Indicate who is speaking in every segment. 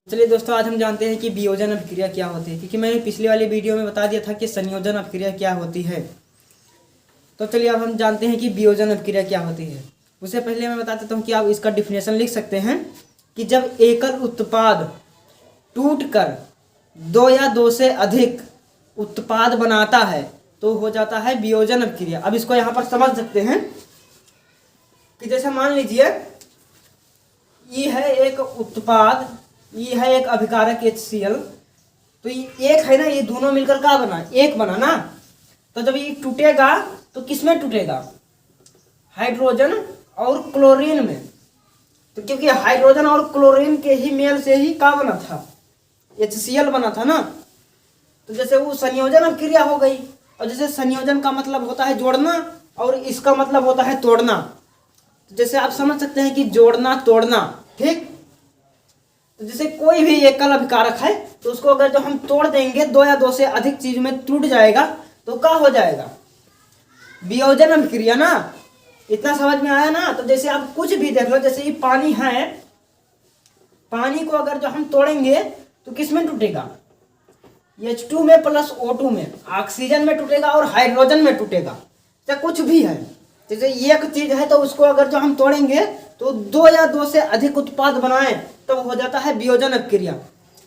Speaker 1: चलिए दोस्तों, आज हम जानते हैं कि वियोजन अभिक्रिया क्या होती है, क्योंकि मैंने पिछली वाली वीडियो में बता दिया था कि संयोजन अभिक्रिया क्या होती है। तो चलिए अब हम जानते हैं कि वियोजन अभिक्रिया क्या होती है। उससे पहले मैं बता देता हूँ कि आप इसका डिफिनेशन लिख सकते हैं कि जब एकल उत्पाद टूटकर दो या दो से अधिक उत्पाद बनाता है तो हो जाता है वियोजन अभिक्रिया। अब इसको यहाँ पर समझ सकते हैं कि जैसे मान लीजिए ये है एक उत्पाद, ये है एक अभिकारक HCl, तो ये एक है ना, ये दोनों मिलकर क्या बना, एक बना ना। तो जब ये टूटेगा तो किसमें टूटेगा, हाइड्रोजन और क्लोरीन में। तो क्योंकि हाइड्रोजन और क्लोरीन के ही मेल से ही क्या बना था, HCl बना था ना। तो जैसे वो संयोजन अभिक्रिया हो गई। और जैसे संयोजन का मतलब होता है जोड़ना और इसका मतलब होता है तोड़ना। तो जैसे आप समझ सकते हैं कि जोड़ना तोड़ना, ठीक। तो जैसे कोई भी एकल अभिकारक है तो उसको अगर जो हम तोड़ देंगे, दो या दो से अधिक चीज में टूट जाएगा तो क्या हो जाएगा, वियोजन अभिक्रिया ना। इतना समझ में आया ना। तो जैसे आप कुछ भी देख लो, जैसे ये पानी है, पानी को अगर जो हम तोड़ेंगे तो किस में टूटेगा, H2 में प्लस O2 में, ऑक्सीजन में टूटेगा और हाइड्रोजन में टूटेगा। चाहे कुछ भी है, जैसे एक चीज है तो उसको अगर जो हम तोड़ेंगे तो दो या दो से अधिक उत्पाद बनाएं तो हो जाता है वियोजन अभिक्रिया।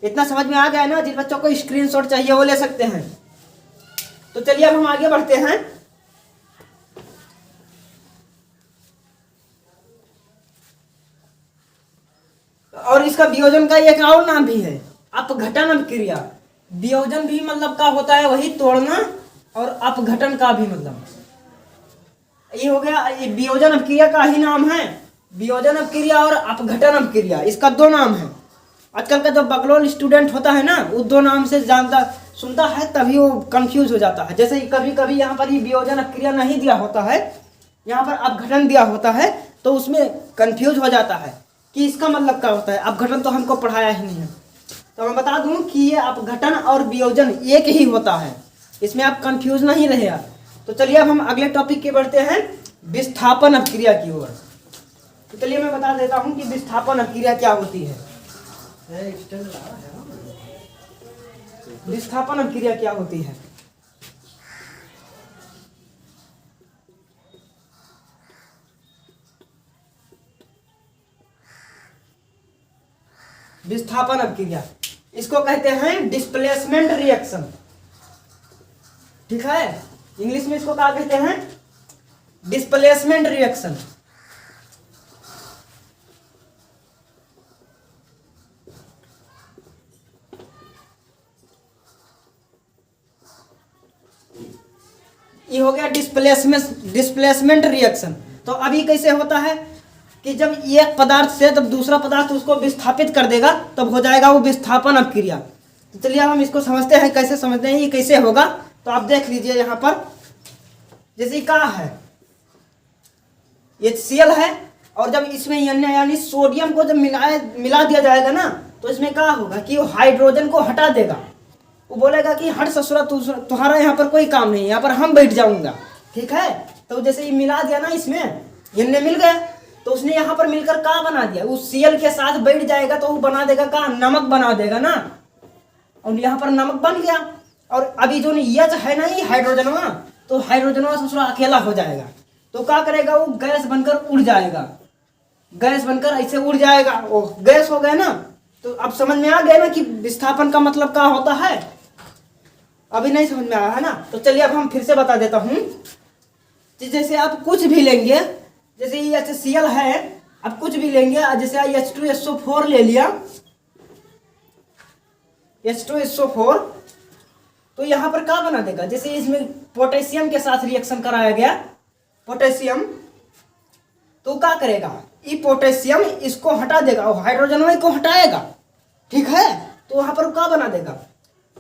Speaker 1: इतना समझ में आ गया है ना। जिन बच्चों को स्क्रीनशॉट चाहिए वो ले सकते हैं। तो चलिए अब हम आगे बढ़ते हैं। और इसका वियोजन का एक और नाम भी है, अपघटन अभिक्रिया। वियोजन भी मतलब का होता है वही तोड़ना, और अपघटन का भी मतलब ये हो गया। ये वियोजन अभिक्रिया का ही नाम है, वियोजन अभिक्रिया और अपघटन अभिक्रिया, इसका दो नाम है। आजकल का जो बकलोल स्टूडेंट होता है ना, वो दो नाम से जानता सुनता है तभी वो कंफ्यूज हो जाता है। जैसे कभी कभी यहाँ पर ये वियोजन अभिक्रिया नहीं दिया होता है, यहाँ पर अपघटन दिया होता है, तो उसमें कंफ्यूज हो जाता है कि इसका मतलब क्या होता है। अपघटन तो हमको पढ़ाया ही नहीं है, तो मैं बता दूं कि ये अपघटन और वियोजन एक ही होता है, इसमें आप कंफ्यूज नहीं रहे। तो चलिए अब हम अगले टॉपिक के बढ़ते हैं, विस्थापन अभिक्रिया की ओर। तो चलिए मैं बता देता हूं कि विस्थापन अभिक्रिया क्या होती है। विस्थापन अभिक्रिया क्या होती है। विस्थापन अभिक्रिया इसको कहते हैं डिस्प्लेसमेंट रिएक्शन, ठीक है। इंग्लिश में इसको क्या कहते हैं, डिस्प्लेसमेंट रिएक्शन। ये हो गया डिस्प्लेसमेंट रिएक्शन। तो अभी कैसे होता है कि जब एक पदार्थ से जब दूसरा पदार्थ उसको विस्थापित कर देगा तब हो जाएगा वो विस्थापन अभिक्रिया। तो चलिए हम इसको समझते हैं, कैसे समझते हैं, ये कैसे होगा। तो आप देख लीजिए यहाँ पर, जैसे क्या है, HCl है, और जब इसमें यानी सोडियम को जब मिला दिया जाएगा ना, तो इसमें क्या होगा कि वो हाइड्रोजन को हटा देगा। वो बोलेगा कि हट ससुरा, तुम्हारा यहाँ पर कोई काम नहीं, यहाँ पर हम बैठ जाऊंगा, ठीक है। तो जैसे ये मिला दिया ना, इसमें इनने मिल गया, तो उसने यहाँ पर मिलकर क्या बना दिया, उस Cl के साथ बैठ जाएगा तो वो बना देगा क्या, नमक बना देगा ना। और यहाँ पर नमक बन गया। और अभी जो H है ना, ये हाइड्रोजनवा, तो हाइड्रोजनवा ससुरा अकेला हो जाएगा। तो क्या करेगा, वो गैस बनकर उड़ जाएगा, गैस बनकर ऐसे उड़ जाएगा, वो गैस हो गया ना। तो अब समझ में आ गया ना कि विस्थापन का मतलब क्या होता है। अभी नहीं समझ में आया है ना। तो चलिए अब हम फिर से बता देता हूं। जैसे आप कुछ भी लेंगे, जैसे ये HCl है, अब कुछ भी लेंगे, जैसे H2SO4 ले लिया, H2SO4, तो यहाँ पर क्या बना देगा, जैसे इसमें पोटेशियम के साथ रिएक्शन कराया गया, पोटेशियम, तो क्या करेगा, ये पोटेशियम इसको हटा देगा और हाइड्रोजन को हटाएगा, ठीक है। तो वहां पर क्या बना देगा,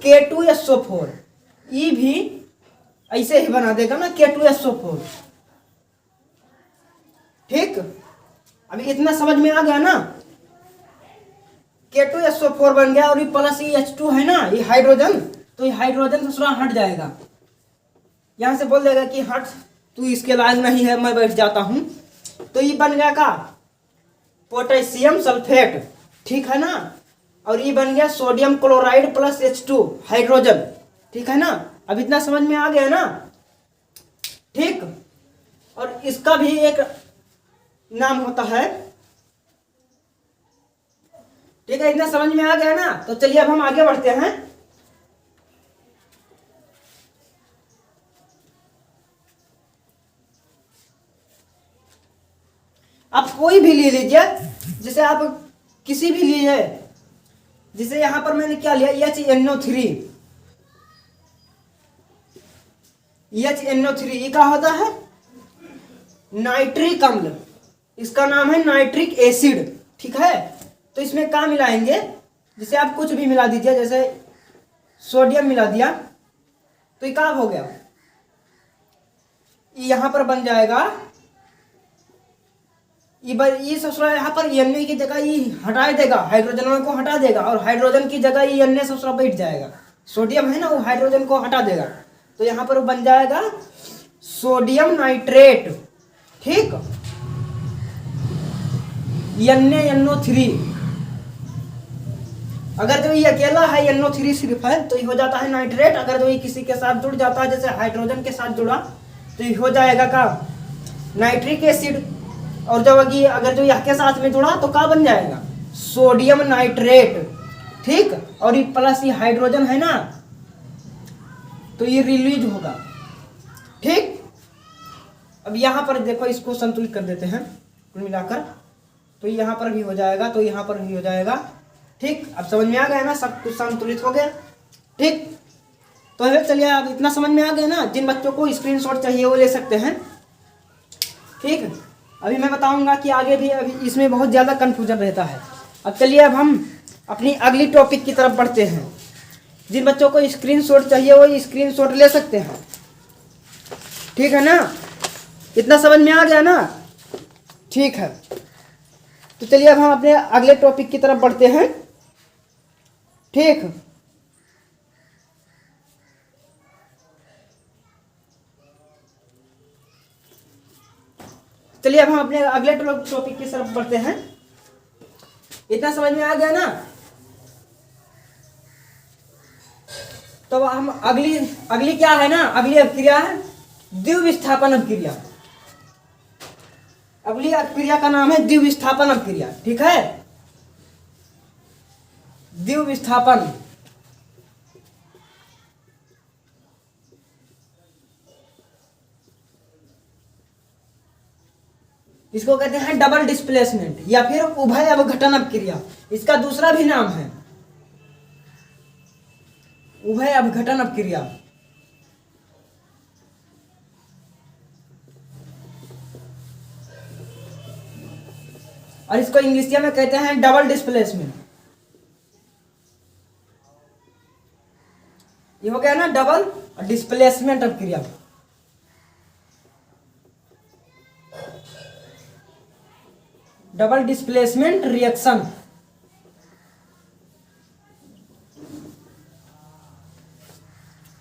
Speaker 1: K2SO4, ये भी ऐसे ही बना देगा ना, K2SO4, ठीक। अभी इतना समझ में आ गया ना, K2SO4 बन गया, और ये प्लस ये H2 है ना, ये हाइड्रोजन, तो ये हाइड्रोजन दूसरा हट जाएगा, यहां से बोल देगा कि हट, तू इसके लायक नहीं है, मैं बैठ जाता हूं। तो ये बन गया का पोटेशियम सल्फेट, ठीक है ना। और ये बन गया sodium chloride plus H2 hydrogen. ठीक है ना, अब इतना समझ में आ गया ना। ठीक, और इसका भी एक नाम होता है। ठीक है, इतना समझ में आ गया ना। तो चलिए अब हम आगे बढ़ते हैं। आप कोई भी ले लीजिए, जैसे आप किसी भी लिए, जैसे यहां पर मैंने क्या लिया HNO3। HNO3 ये क्या होता है? नाइट्रिक अम्ल, इसका नाम है नाइट्रिक एसिड। ठीक है, तो इसमें क्या मिलाएंगे? जैसे आप कुछ भी मिला दीजिए, जैसे सोडियम मिला दिया तो ये क्या हो गया? यहां पर बन जाएगा ये ससुरा यहाँ पर Na की जगह ये हटा देगा, हाइड्रोजन को हटा देगा, और हाइड्रोजन की जगह ये Na ससुरा बैठ जाएगा। सोडियम है ना, वो हाइड्रोजन को हटा देगा, तो यहाँ पर बन जाएगा सोडियम नाइट्रेट। ठीक, NaNO3। अगर तो ये अकेला है NO3 सिर्फ है तो ये हो जाता है नाइट्रेट। अगर तो ये किसी के साथ जुड़ जाता है, जैसे हाइड्रोजन के साथ जुड़ा, तो ये हो जाएगा का नाइट्रिक एसिड। और जब अगर जो यह के साथ में जुड़ा तो क्या बन जाएगा? Sodium nitrate. ठीक, और ये प्लस ये हाइड्रोजन है ना, तो ये रिलीज होगा। ठीक, अब यहां पर देखो, इसको संतुलित कर देते हैं कुल मिलाकर, तो यहां पर भी हो जाएगा, तो यहां पर भी हो जाएगा। ठीक, अब समझ में आ गया ना, सब कुछ संतुलित हो गया। ठीक, तो चलिए अब इतना समझ में आ गया ना। जिन बच्चों को स्क्रीनशॉट चाहिए वो ले सकते हैं। ठीक, अभी मैं बताऊंगा कि आगे भी अभी इसमें बहुत ज़्यादा कन्फ्यूजन रहता है। अब चलिए अब हम अपनी अगली टॉपिक की तरफ बढ़ते हैं। जिन बच्चों को स्क्रीनशॉट चाहिए वो स्क्रीनशॉट ले सकते हैं। ठीक है ना, इतना समझ में आ गया ना। ठीक है, तो चलिए अब हम अपने अगले टॉपिक की तरफ बढ़ते हैं। ठीक, चलिए अब हम अपने अगले टॉपिक की तरफ बढ़ते हैं। इतना समझ में आ गया ना। तो हम अगली क्या है ना, अगली अभिक्रिया है द्विविस्थापन अभिक्रिया। अगली अभिक्रिया का नाम है द्विविस्थापन अभिक्रिया। ठीक है, द्विविस्थापन। इसको कहते हैं डबल डिस्प्लेसमेंट या फिर उभय अवघटन अभिक्रिया। इसका दूसरा भी नाम है उभय अवघटन अभिक्रिया। और इसको इंग्लिश में कहते हैं डबल डिस्प्लेसमेंट। ये हो गया ना डबल डिस्प्लेसमेंट अभिक्रिया। Double displacement reaction.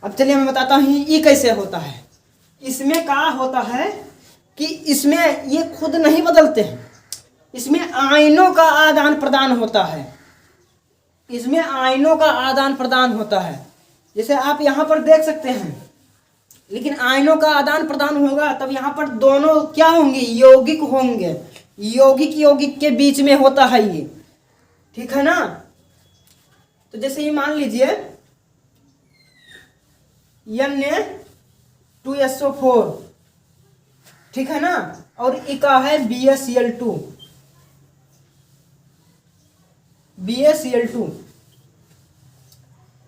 Speaker 1: अब चलिए मैं बताता हूं ये कैसे होता है। इसमें क्या होता है कि इसमें ये खुद नहीं बदलते हैं, इसमें आयनों का आदान प्रदान होता है। इसमें आयनों का आदान प्रदान होता है, जैसे आप यहां पर देख सकते हैं। लेकिन आयनों का आदान प्रदान होगा तब यहां पर दोनों क्या होंगे? यौगिक होंगे। यौगिक यौगिक के बीच में होता है ये। ठीक है ना, तो जैसे ये मान लीजिए Na2SO4। ठीक है ना, और इका है BaCl2। BaCl2।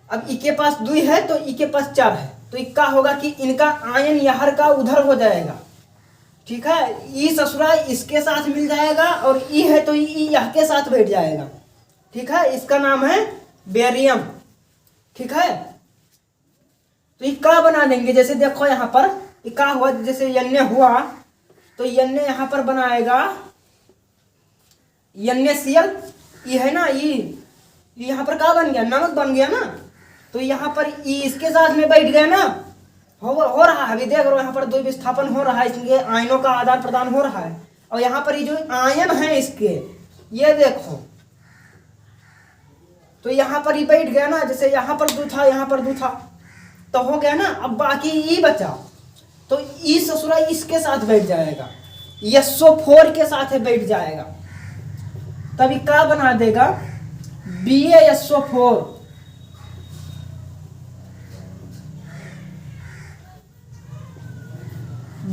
Speaker 1: अब इके पास 2 है तो इके पास 4 है, तो इक्का होगा कि इनका आयन यहर का उधर हो जाएगा। ठीक है, ई ससुरा इसके साथ मिल जाएगा और ई है तो ई यह के साथ बैठ जाएगा। ठीक है, इसका नाम है बेरियम। ठीक है, तो ये क्या बना देंगे? जैसे देखो यहाँ पर ये क्या हुआ, जैसे Na हुआ तो Na यहाँ पर बनाएगा NaCl। ये है ना, ये यहाँ पर क्या बन गया? नमक बन गया ना। तो यहाँ पर ई इसके साथ में बैठ गया ना, हो रहा है। अभी देख रहे हो यहाँ पर द्वि विस्थापन हो रहा है, इसके आयनों का आदान प्रदान हो रहा है। और यहाँ पर ये जो आयन है इसके, ये देखो तो यहाँ पर ही बैठ गया ना, जैसे यहाँ पर दो था, यहाँ पर दो था, तो हो गया ना। अब बाकी ई बचा, तो ई ससुरा इसके साथ बैठ जाएगा, SO4 के साथ बैठ जाएगा, तभी क्या बना देगा, BaSO4।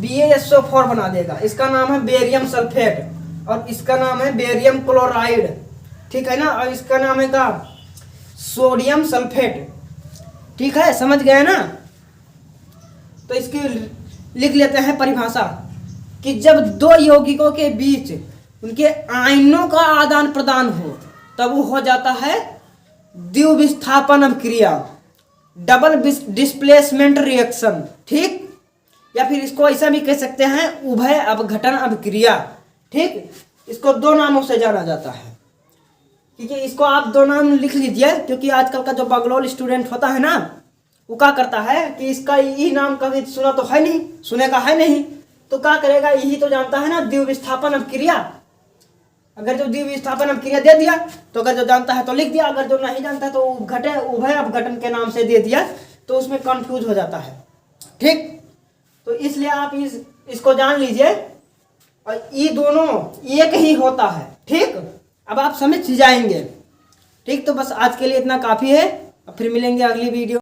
Speaker 1: BaSO4 बना देगा। इसका नाम है बेरियम सल्फेट और इसका नाम है बेरियम क्लोराइड, ठीक है ना। और इसका नाम है क्या, सोडियम सल्फेट, ठीक है, समझ गए ना। तो इसकी लिख लेते हैं परिभाषा कि जब दो यौगिकों के बीच उनके आयनों का आदान प्रदान हो तब वो हो जाता है द्विविस्थापन अभिक्रिया, डबल डिस्प्लेसमेंट रिएक्शन, ठीक। या फिर इसको ऐसा भी कह सकते हैं उभय अपघटन अभिक्रिया, ठीक। इसको दो नामों से जाना जाता है, क्योंकि इसको आप दो नाम लिख लीजिए, क्योंकि आजकल का जो बगलौल स्टूडेंट होता है ना, वो क्या करता है कि इसका ई नाम कभी सुना तो है नहीं, सुने का है नहीं, तो क्या करेगा, यही तो जानता है ना द्विविस्थापन अभिक्रिया। अगर जो द्विविस्थापन अभिक्रिया दे दिया तो अगर जो जानता है तो लिख दिया, अगर जो नहीं जानता है तो उभय अपघटन के नाम से दे दिया, तो उसमें कंफ्यूज हो जाता है, ठीक। तो इसलिए आप इसको जान लीजिए, और ये दोनों एक ही होता है, ठीक। अब आप समझ जाएंगे, ठीक। तो बस आज के लिए इतना काफ़ी है, अब फिर मिलेंगे अगली वीडियो।